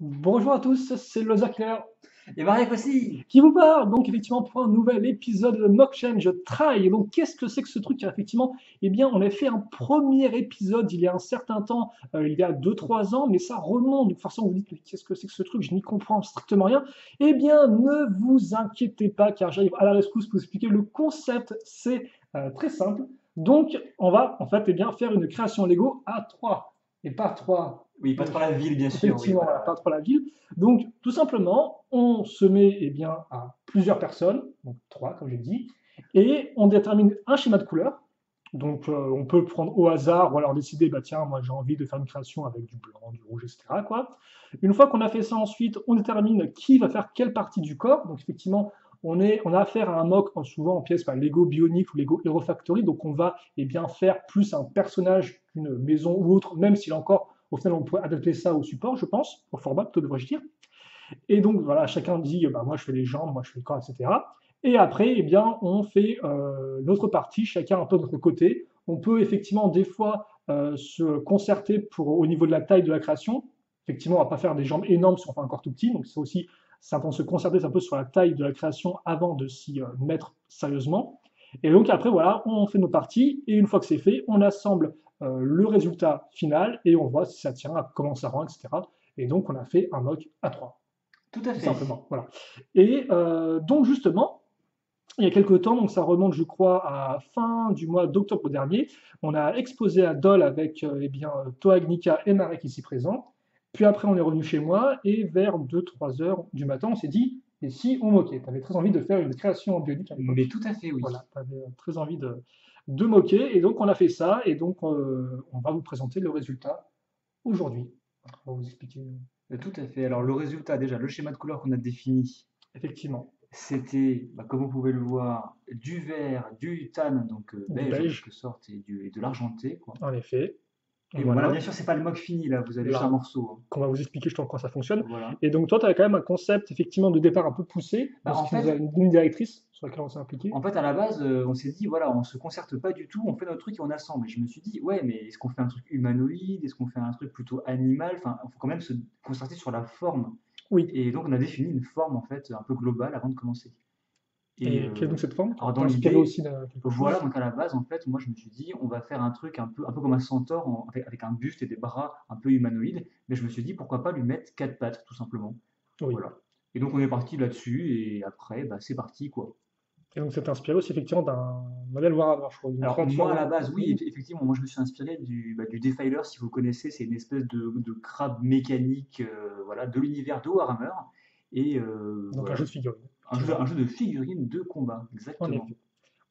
Bonjour à tous, c'est Lozac Et Mariek aussi. qui vous parle donc effectivement pour un nouvel épisode de Mock Change Try. Et donc qu'est-ce que c'est que ce truc? Effectivement, eh bien on a fait un premier épisode il y a un certain temps, il y a 2 3 ans, mais ça remonte. Donc forcément vous dites mais qu'est-ce que c'est que ce truc? Je n'y comprends strictement rien. Eh bien ne vous inquiétez pas car j'arrive à la rescousse pour vous expliquer le concept. C'est très simple. Donc on va en fait faire une création Lego à 3 et pas 3. Oui, pas trop la ville, bien sûr. Oui, Effectivement, voilà, voilà, pas voilà. trop la ville. Donc, tout simplement, on se met à plusieurs personnes, donc 3 comme j'ai dit, et on détermine un schéma de couleur. Donc, on peut prendre au hasard ou alors décider, bah tiens, moi j'ai envie de faire une création avec du blanc, du rouge, etc. Quoi. Une fois qu'on a fait ça ensuite, on détermine qui va faire quelle partie du corps. Donc, effectivement, on a affaire à un mock souvent en pièces Lego Bionic ou Lego Hero Factory. Donc, on va faire plus un personnage qu'une maison ou autre, même s'il est encore au final, on pourrait adapter ça au support, je pense, au format, plutôt devrais-je dire. Et donc, voilà, chacun dit, bah, moi je fais les jambes, moi je fais le corps, etc. Et après, on fait l'autre partie, chacun un peu de notre côté. On peut effectivement, des fois, se concerter au niveau de la taille de la création. Effectivement, on ne va pas faire des jambes énormes si on fait un corps tout petit. Donc, c'est aussi, c'est important de se concerter un peu sur la taille de la création avant de s'y mettre sérieusement. Et donc, après, voilà, on fait nos parties. Et une fois que c'est fait, on assemble le résultat final et on voit si ça tient, comment ça rend, etc. Et donc, on a fait un mock à 3 Tout à tout fait. simplement. Voilà. Et donc justement, il y a quelques temps, donc ça remonte, je crois, à fin du mois d'octobre dernier, on a exposé à Dole avec Toag, Nika et Marek ici présents. Puis après, on est revenu chez moi et vers 2 3 heures du matin, on s'est dit, et si on moquait? Tu avais très envie de faire une création en bionique à Mais l'époque. tout à fait, oui. Voilà, tu avais très envie de moquer. Et donc, on a fait ça. Et donc, on va vous présenter le résultat aujourd'hui. On va vous expliquer Tout à fait. Alors, le résultat, déjà, le schéma de couleur qu'on a défini, effectivement c'était, comme vous pouvez le voir, du vert, du tan, donc du beige en beige, quelque sorte, et de l'argenté, quoi. en effet. Et bon, voilà, Voilà. bien sûr, c'est pas le mock fini, là, vous avez juste un Là, morceau, hein. qu'on va vous expliquer justement comment ça fonctionne. Voilà. Et donc, toi, tu as quand même un concept, effectivement, de départ un peu poussé, Bah, ce qui nous a une ligne directrice sur laquelle on s'est impliqué. en fait, à la base, on s'est dit, voilà, on se concerte pas du tout, on fait notre truc et on assemble. Et je me suis dit, ouais, mais est-ce qu'on fait un truc humanoïde? Est-ce qu'on fait un truc plutôt animal? Enfin, il faut quand même se concerter sur la forme. Oui. Et donc, on a défini une forme, en fait, un peu globale avant de commencer. Et Et quelle est donc cette forme? alors, T'es dans inspiré l'idée, aussi de quelque voilà, chose? donc à la base, en fait, moi, je me suis dit, on va faire un truc un peu comme un centaure, avec un buste et des bras un peu humanoïdes. Mais je me suis dit, pourquoi pas lui mettre quatre pattes, tout simplement. Oui. Voilà. Et donc, on est parti là-dessus, et après, bah, c'est parti, quoi. Et donc, c'est inspiré aussi, effectivement, d'un modèle Warhammer, je crois, d'une Alors créature moi à la base, oui, Warhammer. effectivement, moi je me suis inspiré du Defiler, si vous connaissez, c'est une espèce de crabe mécanique, voilà, de l'univers de Warhammer, et Donc, un jeu voilà, de figurines, un finalement. jeu de figurines de combat, En exactement. effet.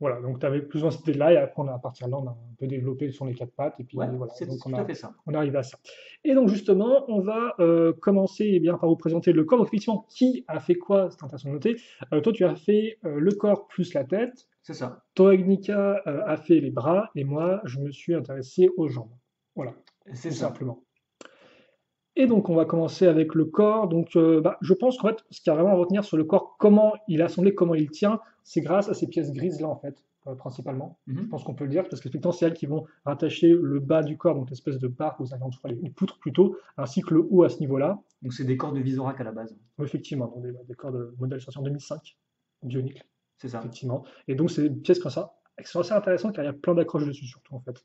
Voilà, donc tu avais plus ou moins cette idée-là, et après, à partir de là, on a un peu développé sur les 4 pattes, et puis Ouais, voilà, c'est donc tout à fait ça. on arrive à ça. Et donc justement, on va commencer par vous présenter le corps. Donc effectivement, qui a fait quoi? C'est intéressant de noter. Toi, tu as fait le corps plus la tête. C'est ça, Toegnika a fait les bras, et moi, je me suis intéressé aux jambes. Voilà, c'est tout ça. simplement. Et donc, on va commencer avec le corps. Donc, je pense qu'en fait, ce qu'il y a vraiment à retenir sur le corps, comment il est assemblé, comment il tient, c'est grâce à ces pièces grises-là, en fait, principalement. Je Mhm. pense qu'on peut le dire, parce qu'effectivement, c'est elles qui vont rattacher le bas du corps, donc l'espèce de barre aux alentours, les poutres plutôt, ainsi que le haut à ce niveau-là. Donc c'est des corps de Visorak à la base, Effectivement, donc des corps de modèle sorti en 2005, Bionicle, c'est ça. effectivement. Et donc, c'est des pièces comme ça, qui sont assez intéressantes, car il y a plein d'accroches dessus, surtout, en fait.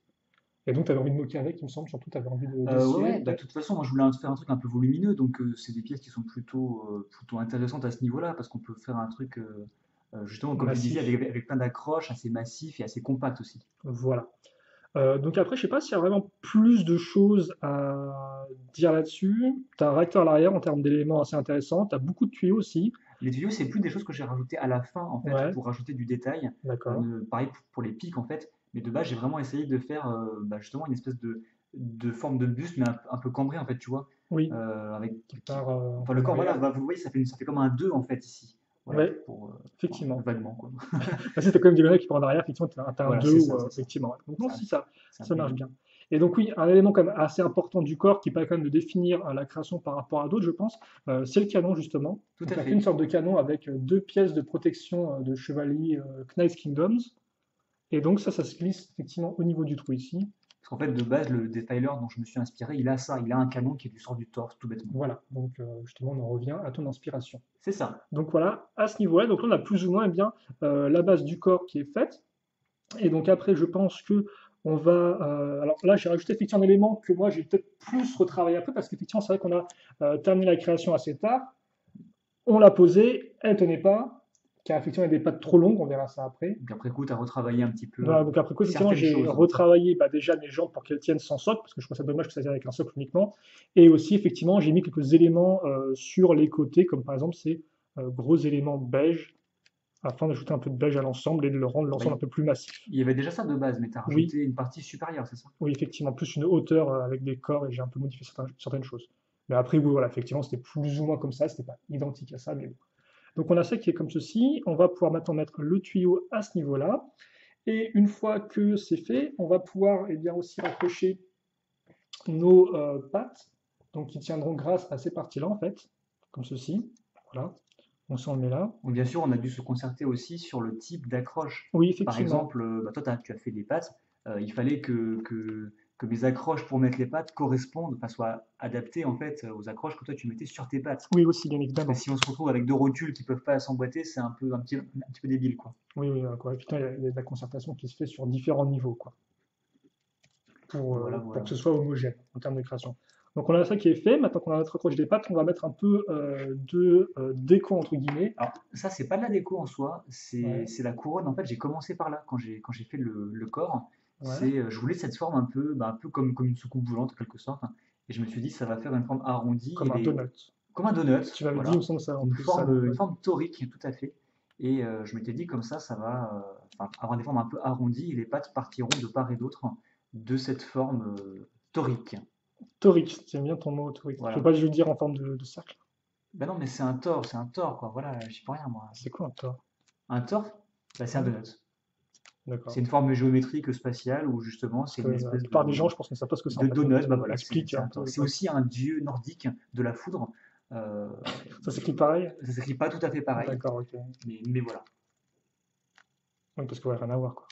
Et donc, tu avais envie de moquer avec, il me semble, surtout, tu avais envie Ouais, d'essayer, ouais, bah, de peut-être. toute façon, moi je voulais faire un truc un peu volumineux, donc c'est des pièces qui sont plutôt intéressantes à ce niveau-là, parce qu'on peut faire un truc, justement, comme je disais, Massif. avec plein d'accroches, assez massif et assez compact aussi. Voilà. Donc après, je sais pas s'il y a vraiment plus de choses à dire là-dessus. Tu as un réacteur à l'arrière en termes d'éléments assez intéressants. Tu as beaucoup de tuyaux aussi. Les tuyaux, c'est plus des choses que j'ai rajoutées à la fin, en fait, Ouais, pour rajouter du détail. d'accord. Pareil pour les pics, en fait. Mais de base, j'ai vraiment essayé de faire justement une espèce de forme de buste, mais un peu cambré, en fait, tu vois. Oui, Avec, qui part enfin, le en corps, voilà, arrière. bah, vous voyez, ça fait comme un 2 en fait, ici. Voilà, Ouais, pour effectivement. vaguement, quoi. Ah, si t'as quand même des grenades qui partent en arrière, effectivement, t'as un Voilà, 2 c'est ou ça, c'est ça. effectivement. Ouais. Donc non, C'est un, si ça, c'est un ça peu marche l'idée. bien. Et donc oui, un élément quand même assez important du corps qui permet quand même de définir la création par rapport à d'autres, je pense, c'est le canon justement. Tout Donc à tu as fait une fait. sorte de canon avec 2 pièces de protection de chevalier Knights Kingdoms. Et donc ça se glisse effectivement au niveau du trou ici. Parce qu'en fait, de base, le defiler dont je me suis inspiré, il a ça, il a un canon qui lui sort du torse, tout bêtement. Voilà, donc justement, on en revient à ton inspiration. C'est ça. Donc voilà, à ce niveau-là, donc là, on a plus ou moins eh bien, la base du corps qui est faite. Et donc après, je pense que on va. Alors là, j'ai rajouté effectivement un élément que moi, j'ai peut-être plus retravaillé après, parce qu'effectivement, c'est vrai qu'on a terminé la création assez tard. On l'a posée, elle tenait pas, car effectivement, il y a des pattes trop longues, on verra ça après. Donc après coup, tu as retravaillé un petit peu Voilà, donc après quoi, effectivement, certaines j'ai choses. retravaillé bah, déjà mes jambes pour qu'elles tiennent sans socle, parce que je trouve ça dommage que ça tienne avec un socle uniquement. Et aussi, effectivement, j'ai mis quelques éléments sur les côtés, comme par exemple ces gros éléments beige, afin d'ajouter un peu de beige à l'ensemble et de le rendre l'ensemble un Oui. peu plus massif. Il y avait déjà ça de base, mais tu as Oui, rajouté une partie supérieure, c'est ça? oui, effectivement, plus une hauteur avec des corps et j'ai un peu modifié certaines choses. Mais après, oui, voilà, effectivement, c'était plus ou moins comme ça, c'était pas identique à ça, mais bon. Donc on a ça qui est comme ceci, on va pouvoir maintenant mettre le tuyau à ce niveau-là, et une fois que c'est fait, on va pouvoir eh bien, aussi raccrocher nos pattes, donc qui tiendront grâce à ces parties-là, en fait, comme ceci, voilà, on s'en met là. Donc, bien sûr, on a dû se concerter aussi sur le type d'accroche. Oui, Par effectivement, exemple, bah, toi, tu as fait des pattes. Il fallait que mes accroches pour mettre les pattes correspondent, enfin, soient adaptées en fait aux accroches que toi tu mettais sur tes pattes. oui aussi, bien Parce que évidemment. si on se retrouve avec deux rotules qui peuvent pas s'emboîter, c'est un petit peu débile, quoi. Oui, oui, quoi. Effectivement, il y a de la concertation qui se fait sur différents niveaux, quoi, Voilà, pour que voilà. ce soit homogène en termes de création. Donc on a ça qui est fait, maintenant qu'on a notre accroche des pattes, on va mettre un peu de déco entre guillemets. Alors, ça, c'est pas de la déco en soi, Ouais, c'est la couronne. En fait, j'ai commencé par là quand j'ai fait le corps. ouais, Je voulais cette forme un peu, bah, un peu comme une soucoupe volante en quelque sorte. Et je me suis dit, ça va faire une forme arrondie. comme un donut. Comme un donut, Tu m'avais dit, il me voilà, semble ça en plus, ça, donc, une ouais. forme torique, tout à fait. Et je m'étais dit, comme ça va enfin, avoir des formes un peu arrondies et les pattes partiront de part et d'autre de cette forme torique. Torique, tu aimes bien ton mot torique. Tu veux Voilà. pas le dire en forme de cercle? Ben non, mais c'est un tore, quoi. Voilà, j'y peux rien, moi. C'est quoi un tor? Un tore, bah, c'est un Ouais, donut. C'est d'accord. une forme géométrique spatiale où justement Parce c'est que une la espèce plupart des gens, je pense, ne savent pas ce que c'est en de fait. Donc donut. Bah voilà, explique c'est un un peu. tore. C'est aussi un dieu nordique de la foudre. Euh, Ça s'écrit pareil? Ça s'écrit pas tout à fait pareil, D'accord, ok. mais voilà, Oui, parce que ouais, rien à voir, quoi.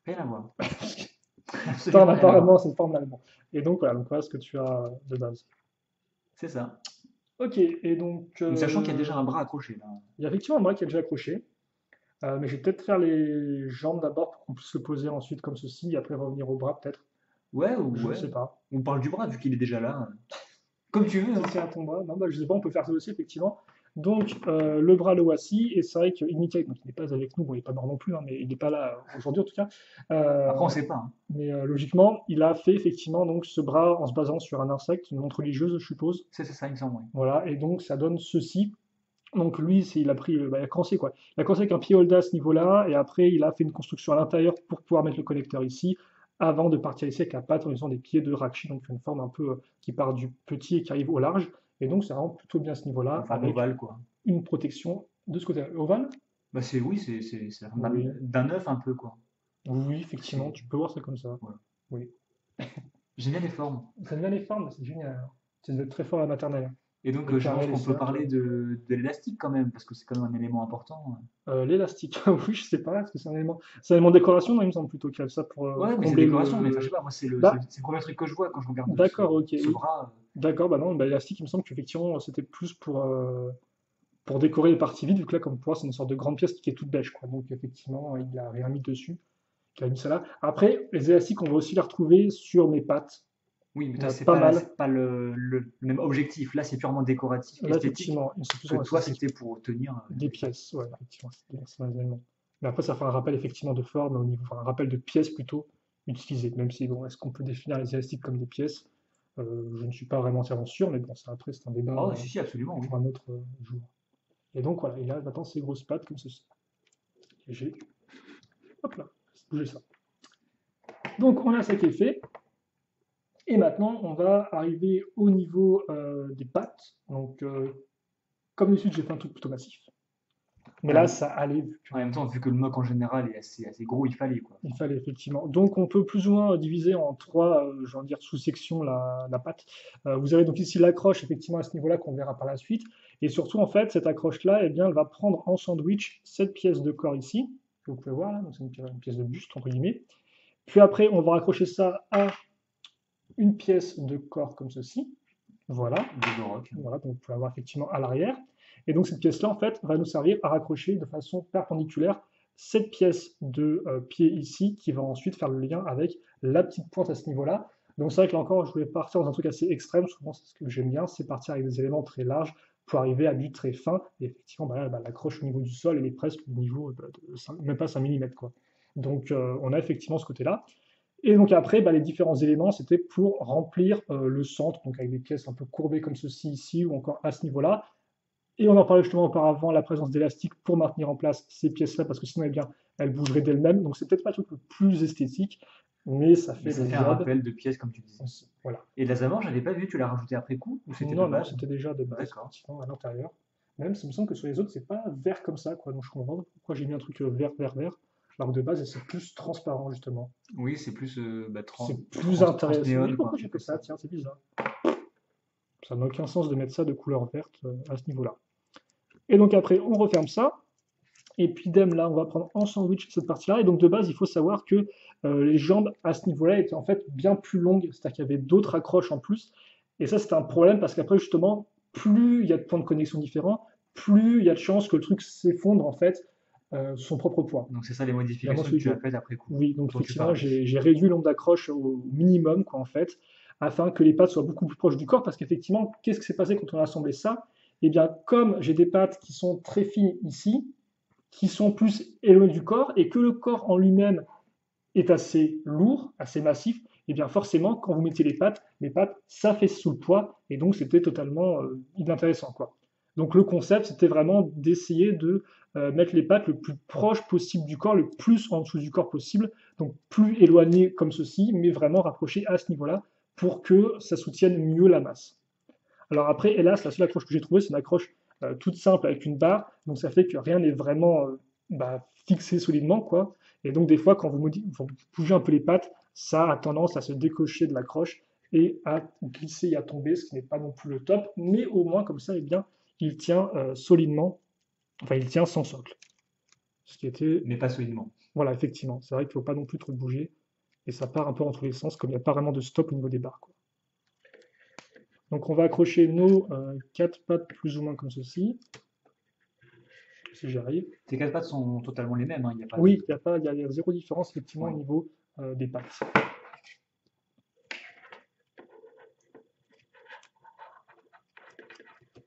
rien à voir. Torn, Absolument rien à voir. apparemment, c'est une forme d'allemand. Et donc voilà ce que tu as de base. C'est ça. Ok, et donc Donc, sachant qu'il y a déjà un bras accroché là. il y a effectivement un bras qui est déjà accroché. Mais je vais peut-être faire les jambes d'abord pour qu'on puisse le poser ensuite comme ceci, et après revenir au bras peut-être. Ouais, Je ne ouais. sais pas. On parle du bras vu qu'il est déjà là. Comme tu veux, Si hein. c'est à ton bras, non, bah, je sais pas, on peut faire ça aussi effectivement. Donc le bras le voici, et c'est vrai que Mickey, donc il n'est pas avec nous, bon il n'est pas mort non plus, hein, mais il n'est pas là aujourd'hui en tout cas. Après, on Euh, sait pas, hein. mais logiquement, il a fait effectivement donc ce bras en se basant sur un insecte, une montre religieuse, je suppose. C'est ça, il me semble, oui. Voilà, et donc ça donne ceci. Donc lui, il a pris, bah, il a commencé quoi. Il a commencé avec un pied holda à ce niveau-là, et après il a fait une construction à l'intérieur pour pouvoir mettre le connecteur ici, avant de partir ici avec la patte en utilisant des pieds de Rakshi, donc une forme un peu qui part du petit et qui arrive au large. Et donc c'est vraiment plutôt bien à ce En niveau-là, forme avec ovale, quoi. une protection de ce côté-là. Ovale? Bah oui, c'est la forme Oui. d'un œuf un peu, quoi. Oui, effectivement, C'est, tu peux voir ça comme ça. voilà. Oui. J'aime bien les formes. Ça devient les formes, c'est génial. Tu dois être très fort à la maternelle. Et donc, Les je pense carrés, les qu'on peut cercles. parler de l'élastique quand même, parce que c'est quand même un élément important. L'élastique, oui, je sais pas, est-ce que c'est un élément de décoration, non, il me semble plutôt qu'il y a ça pour Ouais, mais c'est combler décoration, mais enfin, je sais le. pas, moi, Bah, c'est le premier truc que je vois quand je regarde d'accord, ok, ce oui. bras. D'accord, bah non, bah, l'élastique, il me semble qu'effectivement, c'était plus pour décorer les parties vides, vu que là, comme pour voir, c'est une sorte de grande pièce qui est toute beige, quoi. Donc, effectivement, il a rien mis dessus, il a mis ça là. Après, les élastiques, on va aussi les retrouver sur mes pattes. Oui, mais Il y toi, en a pas mal. c'est pas le même objectif. Là, c'est purement décoratif, Là, esthétique, effectivement, ils sont plus que en toi, esthétique. c'était pour tenir Des les pattes. pièces, ouais, effectivement, c'est un élément. Mais après, ça fait un rappel effectivement de forme au niveau, enfin, un rappel de pièces plutôt utilisées. Même si, bon, est-ce qu'on peut définir les élastiques comme des pièces? Je ne suis pas vraiment entièrement sûr, mais bon, ça après, c'est un débat Oh, si, absolument, oui. pour un autre jour. Et donc voilà, il a maintenant ces grosses pattes comme ceci. Et j'ai, hop là, bouger ça. Donc on a ça qui est fait. Et maintenant, on va arriver au niveau des pattes. Donc, comme d'habitude, j'ai fait un truc plutôt massif. Mais En là, même, ça allait. en même temps, vu que le mock en général est assez gros, il fallait, quoi. Il fallait effectivement. Donc on peut plus ou moins diviser en trois, j'ai envie de dire, sous-sections la pâte. Vous avez donc ici l'accroche effectivement à ce niveau-là qu'on verra par la suite. Et surtout en fait, cette accroche-là, eh bien, elle va prendre en sandwich cette pièce de corps ici, que vous pouvez voir là, donc c'est une pièce de buste entre guillemets. Puis après, on va raccrocher ça à une pièce de corps comme ceci. Voilà. De rock. Voilà, donc vous pouvez avoir effectivement à l'arrière. Et donc cette pièce-là, en fait, va nous servir à raccrocher de façon perpendiculaire cette pièce de pied ici, qui va ensuite faire le lien avec la petite pointe à ce niveau-là. Donc c'est vrai que là encore, je voulais partir dans un truc assez extrême. Souvent, c'est ce que j'aime bien, c'est partir avec des éléments très larges pour arriver à du très fin. Et effectivement, bah là, bah, l'accroche au niveau du sol, elle est presque au niveau même pas 5 mm, quoi. Donc on a effectivement ce côté-là. Et donc après, bah, les différents éléments, c'était pour remplir le centre, donc avec des pièces un peu courbées comme ceci ici, ou encore à ce niveau-là. Et on en parlait justement auparavant, la présence d'élastique pour maintenir en place ces pièces-là, parce que sinon, eh bien, elles bougeraient d'elles-mêmes. Donc c'est peut-être pas le truc le plus esthétique, mais ça Mais fait ça le fait un job. rappel de pièces, comme tu disais. Voilà. Et la Zavor, j'avais pas vu, tu l'as rajouté après coup ou c'était de Non, non, base? c'était déjà de base, D'accord. effectivement, à l'intérieur. Même, ça me semble que sur les autres, c'est pas vert comme ça, quoi. Donc je comprends pas pourquoi j'ai mis un truc vert, vert, vert. Alors que de base, c'est plus transparent, justement. Oui, c'est plus C'est plus intéressant. Oui, transnéon, quoi, un pourquoi j'ai truc fait comme ça? ça. Tiens, c'est bizarre. Ça n'a aucun sens de mettre ça de couleur verte à ce niveau-là. Et donc après, on referme ça. Et puis idem, là, on va prendre en sandwich cette partie-là. Et donc de base, il faut savoir que les jambes à ce niveau-là étaient en fait bien plus longues. C'est-à-dire qu'il y avait d'autres accroches en plus. Et ça, c'était un problème parce qu'après, justement, plus il y a de points de connexion différents, plus il y a de chances que le truc s'effondre en fait son propre poids. Donc c'est ça les Évidemment, modifications que celui tu as que faites après coup, oui, donc dont tu effectivement, parlais. j'ai réduit le nombre d'accroches au minimum, quoi, en fait, afin que les pattes soient beaucoup plus proches du corps, parce qu'effectivement, qu'est-ce qui s'est passé quand on a assemblé ça? Eh bien, comme j'ai des pattes qui sont très fines ici, qui sont plus éloignées du corps, et que le corps en lui-même est assez lourd, assez massif, et bien forcément, quand vous mettez les pattes s'affaissent sous le poids, et donc c'était totalement inintéressant, quoi. Donc le concept, c'était vraiment d'essayer de mettre les pattes le plus proche possible du corps, le plus en dessous du corps possible, donc plus éloigné comme ceci, mais vraiment rapproché à ce niveau-là, pour que ça soutienne mieux la masse. Alors après, hélas, la seule accroche que j'ai trouvée, c'est une accroche toute simple avec une barre, donc ça fait que rien n'est vraiment bah, fixé solidement, quoi. Et donc des fois, quand vous bougez un peu les pattes, ça a tendance à se décocher de l'accroche et à glisser et à tomber, ce qui n'est pas non plus le top, mais au moins comme ça, eh bien, il tient solidement, enfin il tient sans socle. Ce qui était, Mais pas solidement. voilà, effectivement, c'est vrai qu'il ne faut pas non plus trop bouger, et ça part un peu dans tous les sens, comme il n'y a pas vraiment de stop au niveau des barres, quoi. Donc on va accrocher nos quatre pattes plus ou moins comme ceci, si j'y arrive. Tes quatre pattes sont totalement les mêmes, hein, il n'y a pas de. Oui, il y a zéro différence effectivement au Ouais. niveau des pattes.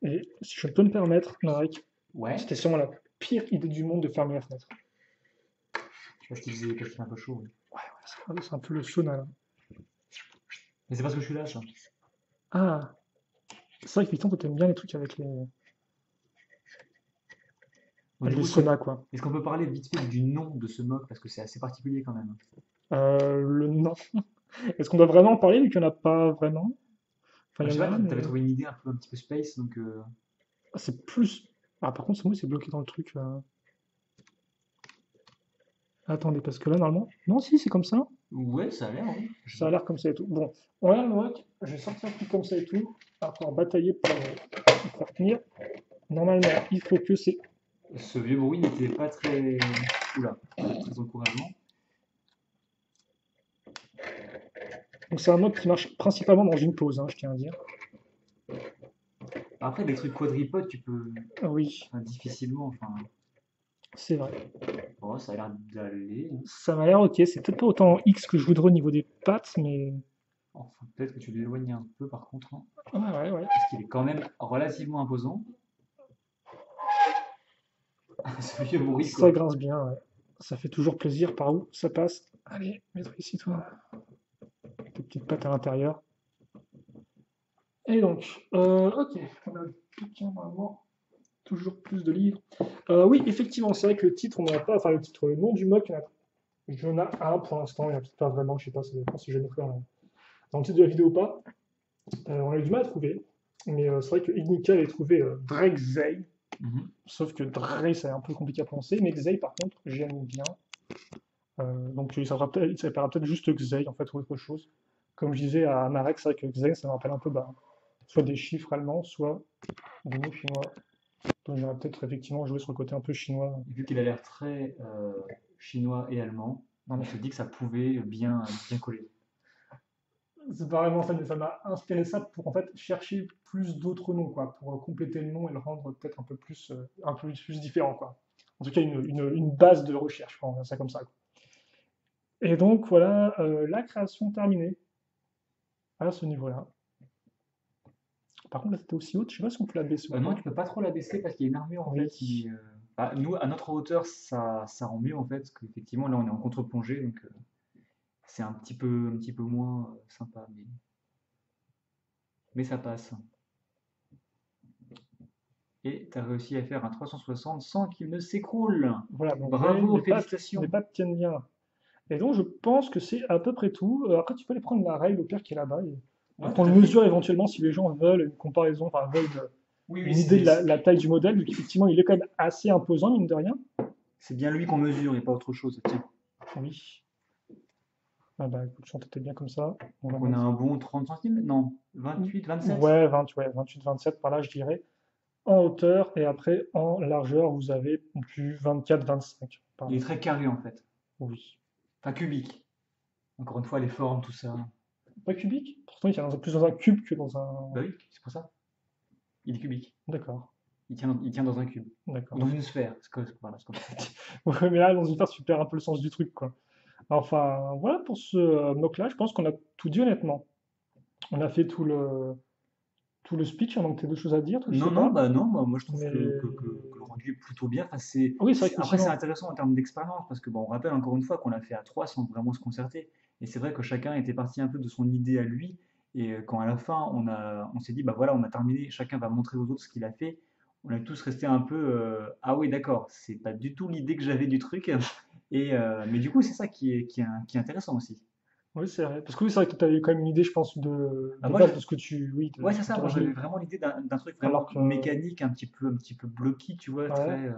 Et si je peux me permettre, Marek, Ouais. c'était sûrement la pire idée du monde de fermer la fenêtre. Parce qu'il fait un peu chaud. Oui. C'est un peu le sauna là. Mais c'est parce que je suis là, ça. Ah, c'est vrai que Victor, toi t'aimes bien les trucs avec Bon, du les coup, saunas quoi. est-ce qu'on peut parler vite fait du nom de ce mock? Parce que c'est assez particulier quand même. Le nom. Est-ce qu'on doit vraiment en parler vu qu'il n'y en a pas vraiment? Enfin, Bah, il je y sais en pas, a, t'avais mais trouvé une idée un petit peu space, donc c'est plus. Ah, par contre, c'est bloqué dans le truc. Attendez, parce que là, normalement. Non, si, c'est comme ça. ouais, ça a l'air, oui. Je sais Ça a pas. l'air comme ça et tout. Bon, on regarde le mock. Je vais sortir un truc comme ça et tout. Après, batailler pour faire tenir. Normalement, il faut que c'est. Ce vieux bruit n'était pas très. Oula, très encourageant. Donc, c'est un mock qui marche principalement dans une pause, hein, je tiens à dire. Après, des trucs quadripodes, tu peux. Ah oui, Enfin, difficilement. Enfin, c'est vrai. oh, ça a l'air d'aller, hein. Ça m'a l'air ok. C'est peut-être pas autant en X que je voudrais au niveau des pattes, mais. Enfin, peut-être que tu l'éloignes un peu par contre, hein, Ouais, ouais, ouais. parce qu'il est quand même relativement imposant. Ce vieux bruit, Ça quoi. grince bien, ouais. Ça fait toujours plaisir par où ça passe. Allez, mets-toi ici, toi. Tes petites pattes à l'intérieur. Et donc, ok, on a le bouquin normalement, toujours plus de livres. Oui, effectivement, c'est vrai que le titre, on n'en a pas, enfin le titre, le nom du mock, il y en a un pour l'instant, il n'y en a peut-être pas vraiment, je sais pas, ça dépend si je vais mettre dans le titre de la vidéo ou pas. On a eu du mal à trouver, mais c'est vrai que Ignika avait trouvé Drexey, Mhm. sauf que Drey, c'est un peu compliqué à prononcer, mais Xey, par contre, j'aime bien. Donc il s'appellera peut-être juste Xey, en fait, ou autre chose. Comme je disais à Marek, c'est vrai que Xey, ça me rappelle un peu bah, soit des chiffres allemands, soit des mots chinois. Donc j'aurais peut-être effectivement joué sur le côté un peu chinois. Vu qu'il a l'air très chinois et allemand, Non, on mais se dit que ça pouvait bien coller. c'est pas vraiment ça, mais ça m'a inspiré ça pour en fait chercher plus d'autres noms, quoi, pour compléter le nom et le rendre peut-être un peu plus différent, quoi. En tout cas, une base de recherche, on va dire ça comme ça, quoi. Et donc voilà, la création terminée à ce niveau-là. Par contre, là, c'était aussi haute, je sais pas si on peut la baisser ou Non, pas. tu peux pas trop la baisser parce qu'il y a une armure en Oui, fait qui. Bah, nous, à notre hauteur, ça rend mieux en fait, parce qu'effectivement là on est en contre-plongée, donc c'est un petit peu moins sympa, mais ça passe. Et tu as réussi à faire un 360 sans qu'il ne s'écroule. voilà, donc ouais, Bravo, les félicitations. pattes tiennent bien. Et donc, je pense que c'est à peu près tout. Après, tu peux aller prendre la règle au pire qui est là-bas. Et Ouais, qu'on tout le à fait. mesure éventuellement si les gens veulent une comparaison, enfin, veulent Oui, oui, une idée de la taille du modèle, vu qu'effectivement, il est quand même assez imposant, mine de rien. c'est bien lui qu'on mesure et pas autre chose. Tiens. Oui. Ah bah, écoute, si on t'était bien comme ça, on va Donc on a mettre. un bon 30 centimes? Non, 28, 27? Ouais, 20, ouais, 28, 27, par là, je dirais. En hauteur, et après, en largeur, vous avez du 24, 25, par Il là. est très carré en fait. Oui. Enfin cubique. Encore une fois, les formes, tout ça. Pas cubique? Pourtant, il est plus dans un cube que dans un. Bah oui, c'est pour ça. Il est cubique. D'accord, Il tient dans un cube. Ou d'accord. dans une sphère. Voilà, c'est comme ça. Ouais, mais là, dans une phase, tu perds un peu le sens du truc, quoi. Enfin, voilà pour ce mock-là. Je pense qu'on a tout dit honnêtement. On a fait tout le speech, il manque deux choses à dire, toi, je Non, sais non, pas. bah non, moi je trouve Mais que le rendu est plutôt bien. Enfin, oui, c'est vrai après, c'est qu'effectivement, intéressant en termes d'expérience parce que bon, on rappelle encore une fois qu'on l'a fait à trois sans vraiment se concerter. Et c'est vrai que chacun était parti un peu de son idée à lui. Et quand à la fin, on s'est dit, bah voilà, on a terminé, chacun va montrer aux autres ce qu'il a fait. On est tous restés un peu, ah oui, d'accord, c'est pas du tout l'idée que j'avais du truc. Mais du coup, c'est ça qui est intéressant aussi. oui, c'est vrai. Parce que oui, c'est vrai que tu avais quand même une idée, je pense, Bah, de moi, base de ce que oui, de ouais, ce c'est que ça. tu Moi, aurais j'avais voulu. vraiment l'idée d'un truc Alors vraiment que, mécanique, un petit peu blocky, tu vois, ouais,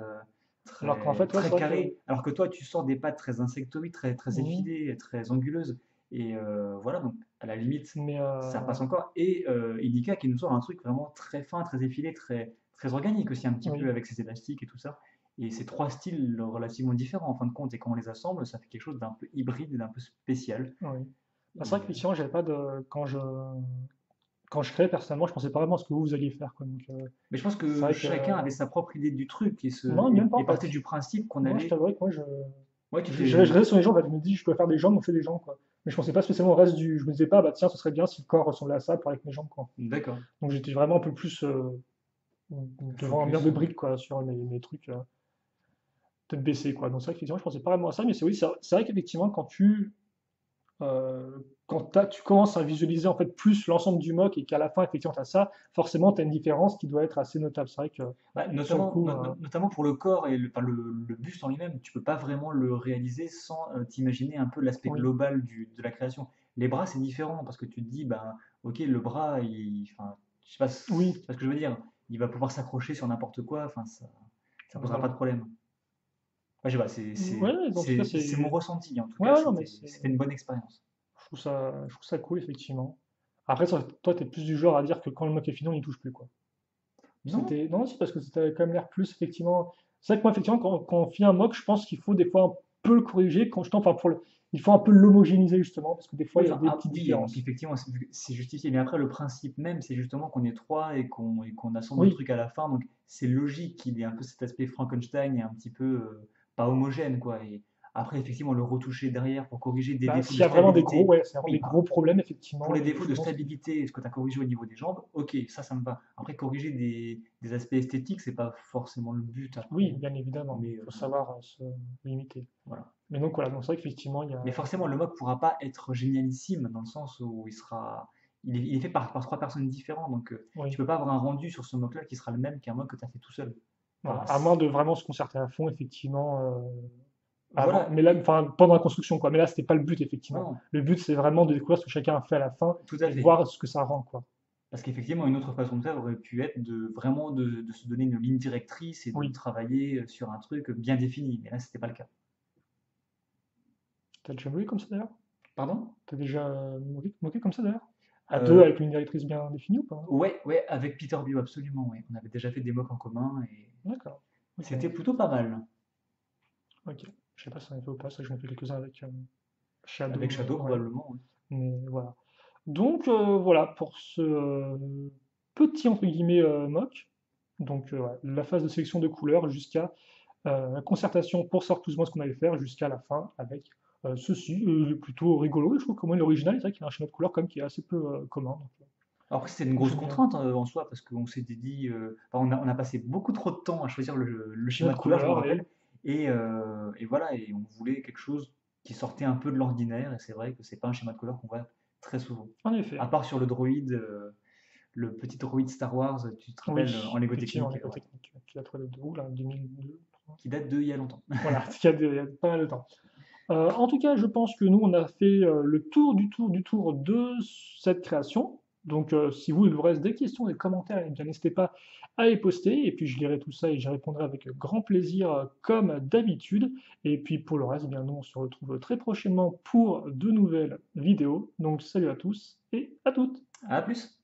alors qu'en fait, ouais, c'est très vrai que, carré. Alors que toi, tu sors des pattes très insectoïdes, très mhm, effilées, très anguleuses. Et voilà, donc à la limite, mais ça passe encore. Et Ilika qui nous sort un truc vraiment très fin, très effilé, très organique aussi, un petit peu oui, avec ses élastiques et tout ça. Et ces trois styles relativement différents en fin de compte. Et quand on les assemble, ça fait quelque chose d'un peu hybride et d'un peu spécial. oui. Bah, c'est Et, vrai qu'effectivement, j'avais pas de. Quand je créais, personnellement, je pensais pas vraiment à ce que vous alliez faire, quoi. Donc, mais je pense c'est que vrai que. chacun avait sa propre idée du truc Non, même pas et en fait. partait du principe qu'on Moi, je allait. t'avouerais que moi, Ouais, tu je t'es. restais sur les jambes, elle me dit, je dois faire des jambes, on fait des jambes, quoi. Mais je pensais pas spécialement au reste du. Je me disais pas, bah tiens, ce serait bien si le corps ressemblait à ça pour avec mes jambes, quoi. D'accord. Donc j'étais vraiment un peu plus devant un mur Focus. de briques, quoi, sur mes trucs, tête baissée, quoi. Donc c'est vrai qu'effectivement, je pensais pas vraiment à ça, mais c'est vrai qu'effectivement, quand tu commences à visualiser en fait plus l'ensemble du mock et qu'à la fin, effectivement, tu as ça, forcément, tu as une différence qui doit être assez notable. C'est vrai que Bah, sur le coup, notamment pour le corps et enfin, le buste en lui-même, tu peux pas vraiment le réaliser sans t'imaginer un peu l'aspect oui, global de la création. Les bras, c'est différent parce que tu te dis, ben, ok, le bras, enfin, je oui, sais pas ce que je veux dire. Il va pouvoir s'accrocher sur n'importe quoi. Enfin, ça posera pas de voilà. problème. Ouais, je sais pas, Ouais, en tout cas, c'est mon c'est. ressenti. En tout Ouais, cas, ouais, non, mais c'était une bonne expérience. je trouve ça cool, effectivement. Après, toi, tu es plus du genre à dire que quand le mock est fini, on n'y touche plus, quoi. Non, Non, c'est parce que c'était quand même l'air plus, effectivement. C'est vrai que moi, effectivement, quand on fait un mock, je pense qu'il faut des fois un peu le corriger. Enfin, il faut un peu l'homogénéiser, justement, parce que des fois, oui, il y a enfin, des petites oui, donc différences. effectivement, c'est justifié. Mais après, le principe même, c'est justement qu'on est trois et qu'on assemble le Oui, truc à la fin. Donc, c'est logique qu'il y ait un peu cet aspect Frankenstein et un petit peu pas homogène, quoi. Et après, effectivement, le retoucher derrière pour corriger des bah, défauts s'il de y a vraiment des gros, stabilité. ouais, c'est vraiment des Oui, gros problèmes, pour effectivement, les défauts de je pense. stabilité, ce que tu as corrigé au niveau des jambes, ok, ça me va. Après, corriger des aspects esthétiques, c'est pas forcément le but après. Oui, bien évidemment, Mais il faut savoir se limiter. voilà. Mais donc voilà, donc c'est vrai qu'effectivement, il y a. Mais forcément, le mock pourra pas être génialissime dans le sens où il est fait par trois personnes différentes. Donc, tu Oui, peux pas avoir un rendu sur ce mock-là qui sera le même qu'un mock que tu as fait tout seul. voilà. Enfin, À moins de vraiment se concerter à fond, effectivement, avant. voilà, Mais là, enfin, pendant la construction, quoi. Mais là, c'était pas le but, effectivement. non, Le but, c'est vraiment de découvrir ce que chacun a fait à la fin tout à et de fait. voir ce que ça rend, quoi. Parce qu'effectivement, une autre façon de faire aurait pu être de se donner une ligne directrice et de Oui. travailler sur un truc bien défini. Mais là, c'était pas le cas. T'as déjà moqué comme ça, d'ailleurs? Pardon? T'as déjà moqué comme ça, d'ailleurs? À deux, Euh, avec une directrice bien définie ou pas? ouais, ouais, avec Peter Bio, absolument. Ouais. On avait déjà fait des mocks en commun et D'accord. Ok. c'était plutôt pas mal. Ok. Je sais pas si on a fait ou pas, ça, j'en ai fait quelques-uns avec Shadow, Avec Shadow, ouais. probablement. Ouais. Mais voilà. Donc voilà pour ce petit entre guillemets mock. Donc ouais, la phase de sélection de couleurs jusqu'à la concertation pour savoir plus ou moins ce qu'on allait faire jusqu'à la fin avec ceci, plutôt rigolo. Et je trouve que moi l'original, c'est vrai qu'il a un schéma de couleurs comme qui est assez peu commun. Donc, Après, c'était une grosse j'aime bien. contrainte en soi, parce qu'on s'était dit, enfin, on a passé beaucoup trop de temps à choisir le Schéma schéma de de couleur, je me couleurs rappelle, et voilà, et on voulait quelque chose qui sortait un peu de l'ordinaire, et c'est vrai que c'est pas un schéma de couleur qu'on voit très souvent. en effet. À part sur le droïde, le petit droïde Star Wars, tu te rappelles, en Oui, Lego effectivement, Technique, l'éco ouais, technique, qui a trouvé de où, là, 2002, qui date de il y a longtemps. voilà, il y a pas mal de temps. En tout cas, je pense que nous, on a fait le tour du tour du tour de cette création. Donc, si vous, il vous reste des questions, des commentaires, eh bien, n'hésitez pas à les poster. Et puis, je lirai tout ça et j'y répondrai avec grand plaisir, comme d'habitude. Et puis, pour le reste, eh bien, nous, on se retrouve très prochainement pour de nouvelles vidéos. Donc, salut à tous et à toutes. À plus!